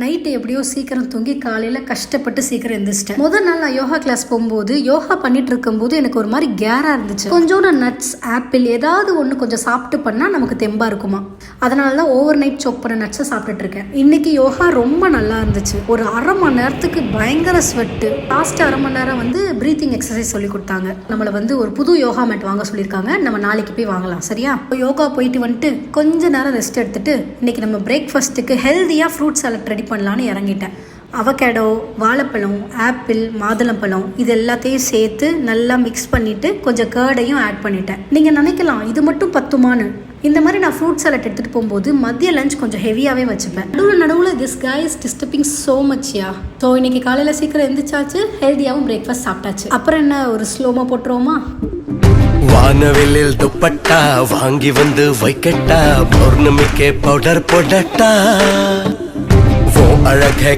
Night எப்படியோ சீக்கிரம் தூங்கி காலையில் கஷ்டப்பட்டு சீக்கிரம் எழுந்திரிச்சிட்டேன். முதல் நாள் நான் யோகா கிளாஸ் போகும்போது யோகா பண்ணிட்டு இருக்கும்போது எனக்கு ஒரு மாதிரி கேராக இருந்துச்சு. கொஞ்சோட நட்ஸ், ஆப்பிள் ஏதாவது ஒன்று கொஞ்சம் சாப்பிட்டு பண்ணால் நமக்கு தெம்பாக இருக்குமா. அதனால தான் ஓவர் நைட் சோக் பண்ண நட்ஸை சாப்பிட்டுட்டு இருக்கேன். இன்னைக்கு யோகா ரொம்ப நல்லா இருந்துச்சு. ஒரு அரை மணி நேரத்துக்கு பயங்கர ஸ்வெட்டு. லாஸ்ட் அரை மணி நேரம் ப்ரீத்திங் எக்ஸசைஸ் சொல்லி கொடுத்தாங்க. நம்மளை ஒரு புது யோகா மேட் வாங்க சொல்லியிருக்காங்க. நம்ம நாளைக்கு போய் வாங்கலாம், சரியா? யோகா போயிட்டு வந்துட்டு கொஞ்ச நேரம் ரெஸ்ட் எடுத்துட்டு இன்னைக்கு நம்ம பிரேக்ஃபாஸ்ட்டுக்கு ஹெல்த்தியாக ஃப்ரூட் சாலட் ரெடி பண்ணலான்னு இறங்கிட்டேன். அவகேடோ, வாழைப்பழம், ஆப்பிள், மாதுளம்பழம் இது எல்லாத்தையும் சேர்த்து நல்லா மிக்ஸ் பண்ணிவிட்டு கொஞ்சம் கர்டையும் ஆட் பண்ணிட்டேன். நீங்கள் நினைக்கலாம் இது மட்டும் பத்துமான்னு. இந்த மாதிரி நான் ஃப்ரூட் சாலட் எடுத்துகிட்டு போகும்போது மதிய லஞ்ச் கொஞ்சம் ஹெவியாகவே வச்சுப்பேன். நடுவில் this guy is disturbing so much yeah. So இன்னைக்கு காலையில் சீக்கிரம் எழுந்திரிச்சாச்சு, ஹெல்த்தியாகவும் பிரேக்ஃபாஸ்ட் சாப்பிட்டாச்சு. அப்புறம் என்ன, ஒரு ஸ்லோமா போட்டுருவோமா? வானவெளியில் துப்பட்டா வாங்கி வந்து வைக்கட்டா, பௌர்ணமிக்கே பவுடர் போடட்டா, ஓ அழகே